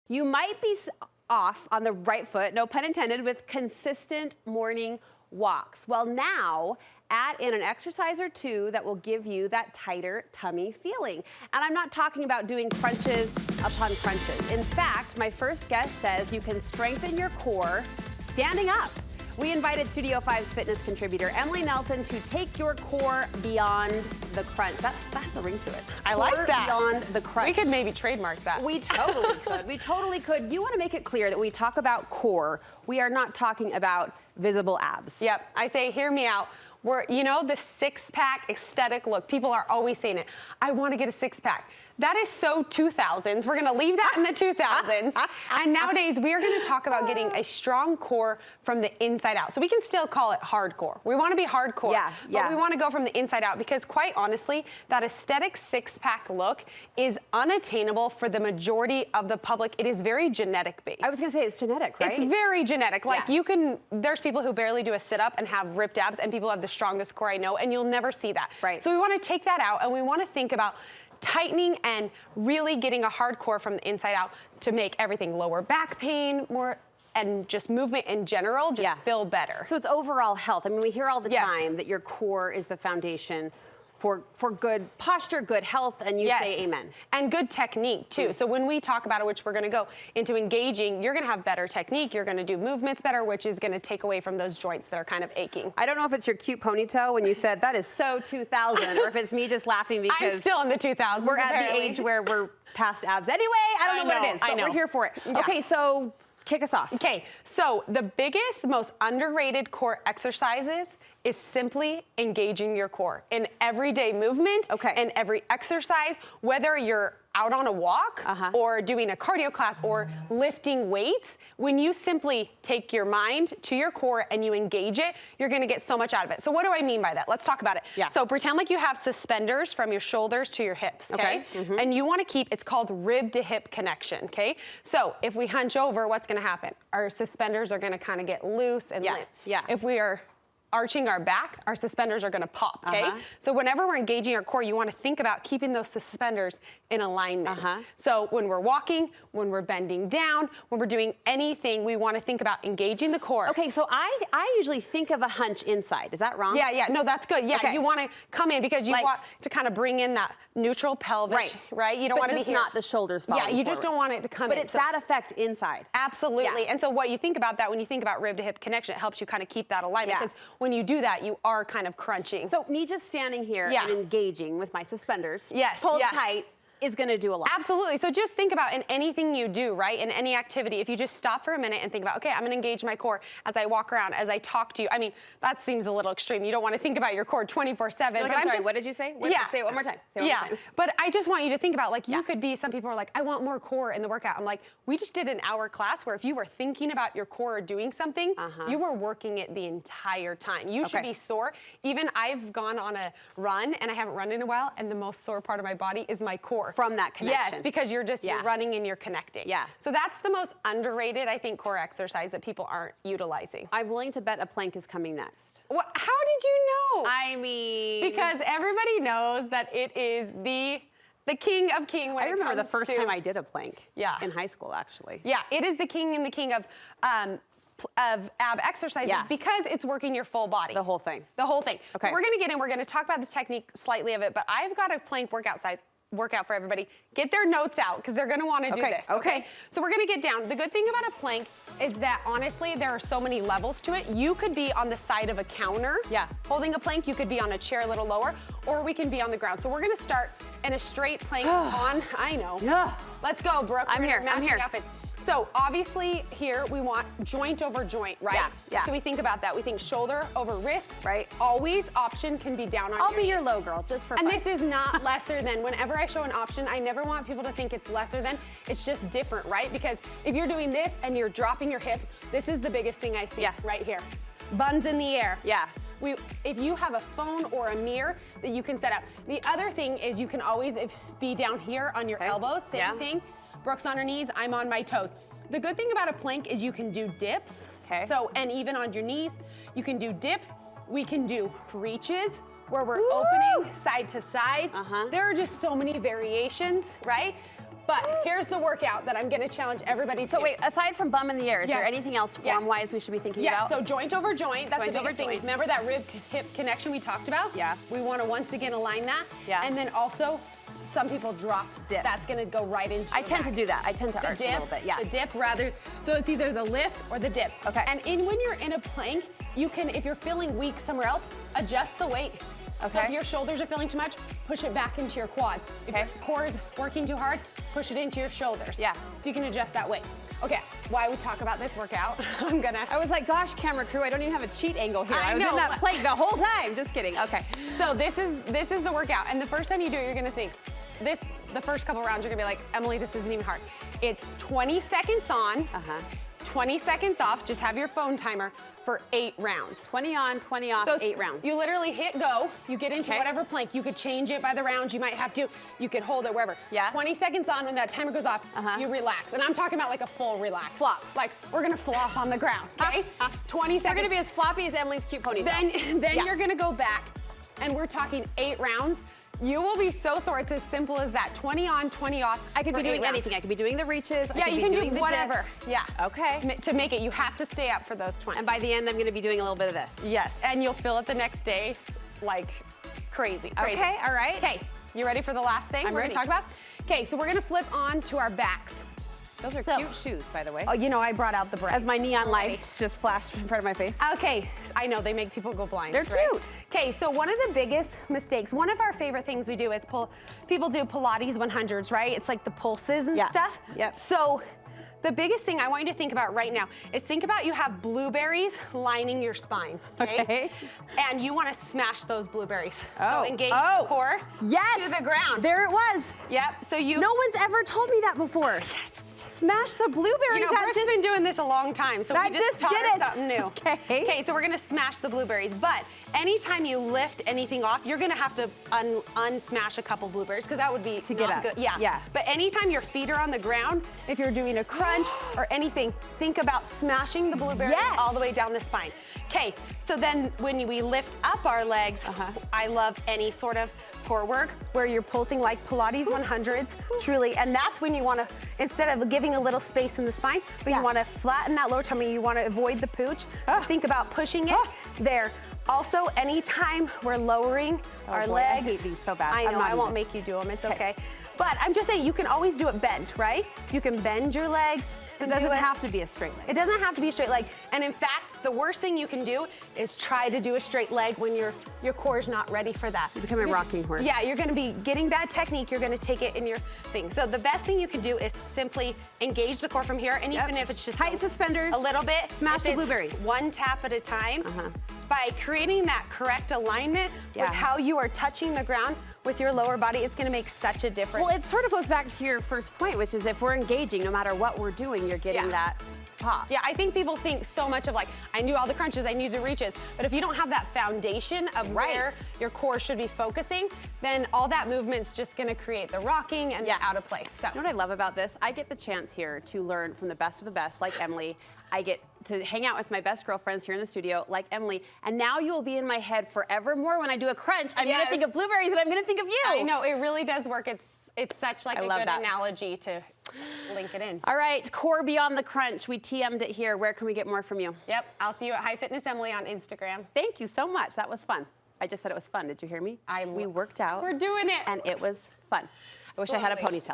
You might be off on the right foot, no pun intended, with consistent morning walks. Well, now add in an exercise or two that will give you that tighter tummy feeling. And I'm not talking about doing crunches upon crunches. In fact, my first guest says you can strengthen your core standing up. We invited Studio 5's fitness contributor, Emily Nelson, to take your core beyond the crunch. That's a ring to it. I like that. Beyond the crunch. We could maybe trademark that. We totally could. We totally could. You want to make it clear that when we talk about core, we are not talking about visible abs. Yep. I say, hear me out. You know, the six-pack aesthetic look. People are always saying it. I want to get a six-pack. That is so 2000s. We're going to leave that in the 2000s. And nowadays, we are going to talk about getting a strong core from the inside out. So we can still call it hardcore. We want to be hardcore. Yeah. But we want to go from the inside out because, quite honestly, that aesthetic six-pack look is unattainable for the majority of the public. It is very genetic-based. I was going to say it's genetic, right? It's very genetic. Like there's people who barely do a sit-up and have ripped abs, and people have the strongest core I know, and you'll never see that. Right. So we want to take that out, and we want to think about tightening and really getting a hard core from the inside out to make everything lower back pain, more and just movement in general just feel better. So it's overall health. I mean, we hear all the time that your core is the foundation for good posture, good health, and you say amen. And good technique too. So when we talk about it, which we're gonna go into engaging, you're gonna have better technique, you're gonna do movements better, which is gonna take away from those joints that are kind of aching. I don't know if it's your cute ponytail when you said that is so 2000, or if it's me just laughing because I'm still in the 2000s. We're at the age where we're past abs. Anyway, I don't know what it is, but we're here for it. Yeah. Okay, so kick us off. Okay, so the biggest, most underrated core exercises is simply engaging your core in everyday movement and every exercise, whether you're out on a walk or doing a cardio class or lifting weights. When you simply take your mind to your core and you engage it, you're gonna get so much out of it. So what do I mean by that? Let's talk about it. Yeah. So pretend like you have suspenders from your shoulders to your hips, okay? And you wanna keep, it's called rib to hip connection, okay? So if we hunch over, what's gonna happen? Our suspenders are gonna kind of get loose and limp. If we are arching our back, our suspenders are gonna pop, okay? So whenever we're engaging our core, you wanna think about keeping those suspenders in alignment. So when we're walking, when we're bending down, when we're doing anything, we wanna think about engaging the core. Okay, so I usually think of a hunch inside. Is that wrong? Yeah, no, that's good. Yeah, you wanna come in because you want to kind of bring in that neutral pelvis, right? You don't wanna be here. Not the shoulders falling you just don't want it to come in. But it's that effect inside. Absolutely. And so what you think about that, when you think about rib to hip connection, it helps you kind of keep that alignment because when you do that, you are kind of crunching. So me just standing here and engaging with my suspenders, pulled tight, is gonna do a lot. Absolutely. So just think about in anything you do, right? In any activity, if you just stop for a minute and think about, okay, I'm gonna engage my core as I walk around, as I talk to you. I mean, that seems a little extreme. You don't wanna think about your core 24/7. No, but I'm sorry, what did you say? Say it one more time. Say it one more time. But I just want you to think about, like, you could be, some people are like, I want more core in the workout. I'm like, we just did an hour class where if you were thinking about your core or doing something, you were working it the entire time. You should be sore. Even I've gone on a run and I haven't run in a while, and the most sore part of my body is my core. From that connection. Yes, because you're just you're running and you're connecting. Yeah. So that's the most underrated, I think, core exercise that people aren't utilizing. I'm willing to bet a plank is coming next. What? How did you know? I mean, because everybody knows that it is the king of king when it comes to. I remember the first time I did a plank. Yeah. In high school, actually. Yeah, it is the king and the king of ab exercises because it's working your full body. The whole thing. The whole thing. Okay. So we're gonna get in, we're gonna talk about the technique slightly of it, but I've got a plank workout for everybody. Get their notes out because they're gonna wanna do this. Okay. So we're gonna get down. The good thing about a plank is that honestly, there are so many levels to it. You could be on the side of a counter holding a plank. You could be on a chair a little lower, or we can be on the ground. So we're gonna start in a straight plank I know. Let's go, Brooke. I'm here. Outfits. So obviously here we want joint over joint, right? Yeah. So we think about that. We think shoulder over wrist. Right. Always option can be down on I'll be your low girl, just for fun. And this is not lesser than. Whenever I show an option, I never want people to think it's lesser than. It's just different, right? Because if you're doing this and you're dropping your hips, this is the biggest thing I see right here. Buns in the air. Yeah. If you have a phone or a mirror that you can set up. The other thing is you can always be down here on your elbows, same thing. Brooke's on her knees, I'm on my toes. The good thing about a plank is you can do dips. So, and even on your knees, you can do dips. We can do reaches where we're opening side to side. There are just so many variations, right? But here's the workout that I'm gonna challenge everybody to. So wait, aside from bum in the air, is there Yes. anything else Yes. form-wise we should be thinking Yes, about? so joint over joint, that's Joint the over biggest thing. joint. Remember that rib-hip connection we talked about? Yeah. We wanna once again align that. Yeah. And then also, some people drop Dip. That's gonna go right into I the tend to back. do that. I tend to The arch dip, a little bit, yeah. The dip rather, so it's either the lift or the dip. Okay. And when you're in a plank, you can, if you're feeling weak somewhere else, adjust the weight. So Okay. if your shoulders are feeling too much, push it back into your quads. If Okay. your core is working too hard, push it into your shoulders. Yeah. So you can adjust that weight. Okay, why we talk about this workout, I'm gonna. I was like, gosh, camera crew, I don't even have a cheat angle here. I I was know. in that plank the whole time. Just kidding. Okay. So this is the workout, and the first time you do it, you're gonna think, the first couple rounds, you're gonna be like, Emily, this isn't even hard. It's 20 seconds on, 20 seconds off, just have your phone timer for 8 rounds. 20 on, 20 off, So 8 rounds. You literally hit go, you get into Okay. whatever plank, you could change it by the rounds, you might have to, you could hold it wherever. Yeah. 20 seconds on, when that timer goes off, you relax. And I'm talking about like a full relax. Flop. Like, we're gonna flop on the ground, okay? 20 We're seconds. gonna be as floppy as Emily's cute ponytail. Then Yeah. you're gonna go back, and we're talking 8 rounds. You will be so sore. It's as simple as that. 20 on, 20 off. I could for be 8 doing rounds. anything. I could be doing the reaches. I Yeah, could you be can doing do the whatever. dips. Yeah. Okay. To make it, you have to stay up for those 20. And by the end, I'm gonna be doing a little bit of this. Yes, and you'll feel it the next day like crazy. Okay, all right. Okay, you ready for the last thing I'm we're ready. gonna talk about? Okay, so we're gonna flip on to our backs. Those are So- cute shoes, by the way. Oh, you know, I brought out the bright. As my neon lights just flashed in front of my face. Okay, I know they make people go blind. They're right? cute. Okay, so one of the biggest mistakes, one of our favorite things we do is people do Pilates 100s, right? It's like the pulses and Yeah. stuff. Yep. So the biggest thing I want you to think about right now is think about you have blueberries lining your spine. Okay. And you want to smash those blueberries. Oh, So engage oh. the core Yes. to the ground. There it was. Yep. So you. No one's ever told me that before. Yes. Smash the blueberries. You know, That Brooke's just- been doing this a long time, so I we just just taught did her it. something new. Okay. Okay, so we're gonna smash the blueberries, but anytime you lift anything off, you're gonna have to unsmash a couple blueberries, because that would be To get not up. good. Yeah. Yeah. But anytime your feet are on the ground, if you're doing a crunch or anything, think about smashing the blueberries Yes. all the way down the spine. Okay, so then when we lift up our legs, I love any sort of core work where you're pulsing like Pilates 100s, truly, and that's when you wanna, instead of giving a little space in the spine, but Yeah. you wanna flatten that lower tummy, you wanna avoid the pooch, think about pushing it there. Also, anytime we're lowering our boy, I legs. hate these so bad. I I'm know, not I won't even- make you do them, it's okay. But I'm just saying, you can always do it bent, right? You can bend your legs. It doesn't have to be a straight leg. It doesn't have to be a straight leg. And in fact, the worst thing you can do is try to do a straight leg when your core's not ready for that. You become a rocking horse. Yeah, you're gonna be getting bad technique, you're gonna take it in your thing. So the best thing you can do is simply engage the core from here, and even if it's just Tight suspenders, a little bit, smash if the it's blueberries. one tap at a time, by creating that correct alignment Yeah. with how you are touching the ground with your lower body, it's gonna make such a difference. Well, it sort of goes back to your first point, which is if we're engaging, no matter what we're doing, you're getting Yeah. that pop. Yeah, I think people think so much of like, I knew all the crunches, I knew the reaches, but if you don't have that foundation of where your core should be focusing, then all that movement's just gonna create the rocking and the out of place. So. You know what I love about this? I get the chance here to learn from the best of the best, like Emily. I get to hang out with my best girlfriends here in the studio, like Emily. And now you will be in my head forevermore. When I do a crunch, I'm gonna Yes. think of blueberries and I'm gonna think of you. I know, it really does work. It's such like I a love good that. analogy to link it in. All right, core beyond the crunch. We TM'd it here. Where can we get more from you? Yep, I'll see you at High Fitness Emily on Instagram. Thank you so much. That was fun. I just said it was fun. Did you hear me? We worked out. We're doing it. And it was fun. I wish I had a Slowly. ponytail.